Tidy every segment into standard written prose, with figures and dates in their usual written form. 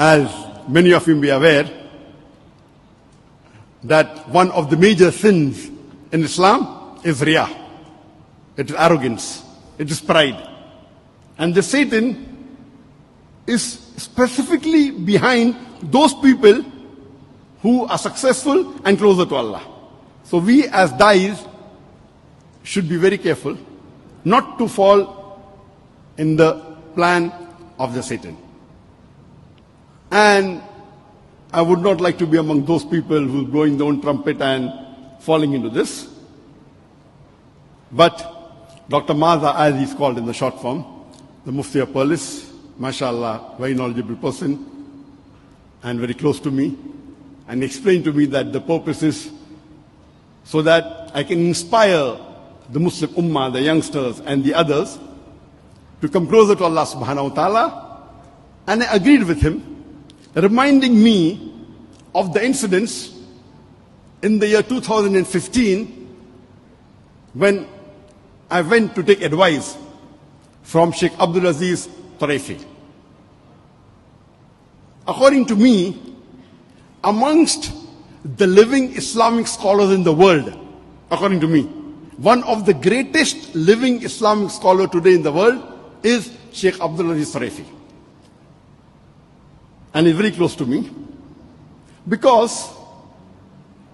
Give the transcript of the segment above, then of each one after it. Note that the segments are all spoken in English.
as many of you may be aware, that one of the major sins in Islam is riya. It is arrogance. It is pride. And the Satan is specifically behind those people who are successful and closer to Allah. So we as dais should be very careful not to fall in the plan of the Satan. And I would not like to be among those people who are blowing their own trumpet and falling into this. But Dr. Maza, as he's called in the short form, the Mufti of Perlis, mashallah, very knowledgeable person and very close to me, and explained to me that the purpose is so that I can inspire the Muslim Ummah, the youngsters and the others to come closer to Allah subhanahu wa ta'ala. And I agreed with him, reminding me of the incidents in the year 2015 when I went to take advice from Sheikh Abdul Aziz Tarifi. According to me, amongst the living Islamic scholars in the world, according to me, one of the greatest living Islamic scholar today in the world is Sheikh Abdul Aziz Tarifi. And he's very close to me because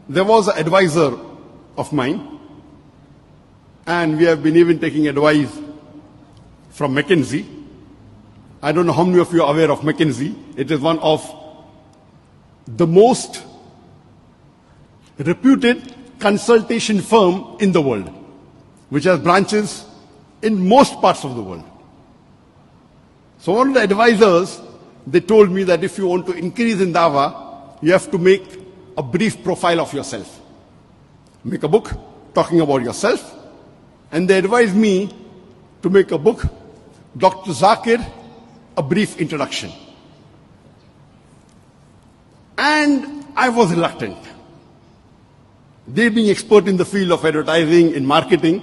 there was an advisor of mine, and we have been even taking advice from McKinsey. I don't know how many of you are aware of McKinsey. It is one of the most reputed consultation firm in the world, which has branches in most parts of the world. So one of the advisors, they told me that if you want to increase in dawah, you have to make a brief profile of yourself. Make a book talking about yourself. And they advised me to make a book, Dr. Zaker, a brief introduction. And I was reluctant. They being expert in the field of advertising, in marketing,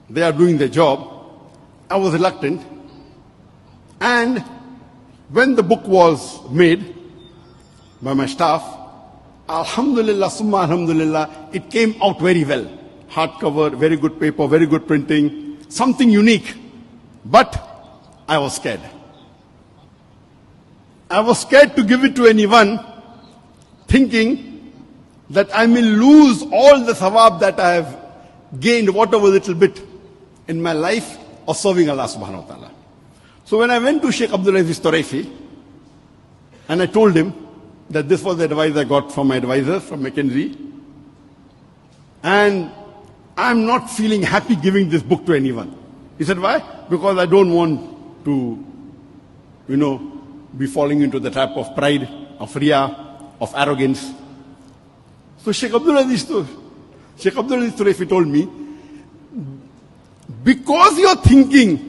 they are doing their job. I was reluctant. And when the book was made by my staff, alhamdulillah, summa alhamdulillah, it came out very well. Hardcover, very good paper, very good printing, something unique. But I was scared. I was scared to give it to anyone, thinking that I may lose all the thawab that I have gained, whatever little bit in my life of serving Allah subhanahu wa ta'ala. So when I went to Sheikh Abdul Aziz Tarifi, and I told him that this was the advice I got from my advisor, from McKinsey, and I'm not feeling happy giving this book to anyone. He said, why? Because I don't want to, be falling into the trap of pride, of riya, of arrogance. So Sheikh Abdul Aziz Tarifi told me, because you're thinking,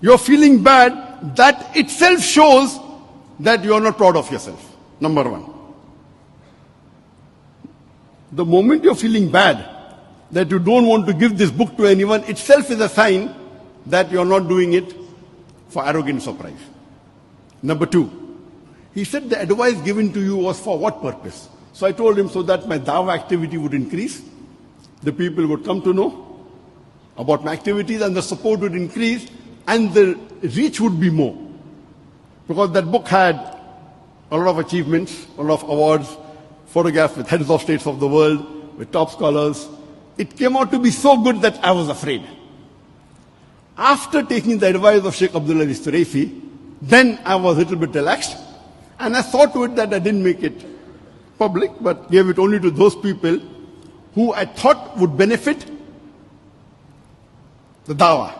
you're feeling bad, that itself shows that you're not proud of yourself. Number one. The moment you're feeling bad, that you don't want to give this book to anyone, itself is a sign that you're not doing it for arrogance or pride. Number two, he said the advice given to you was for what purpose? So I told him so that my dawah activity would increase, the people would come to know about my activities and the support would increase and the reach would be more. Because that book had a lot of achievements, a lot of awards, photographs with heads of states of the world, with top scholars. It came out to be so good that I was afraid. After taking the advice of Sheikh Abdul Aziz Tarifi, then I was a little bit relaxed. And I saw to it that I didn't make it public, but gave it only to those people who I thought would benefit the dawah.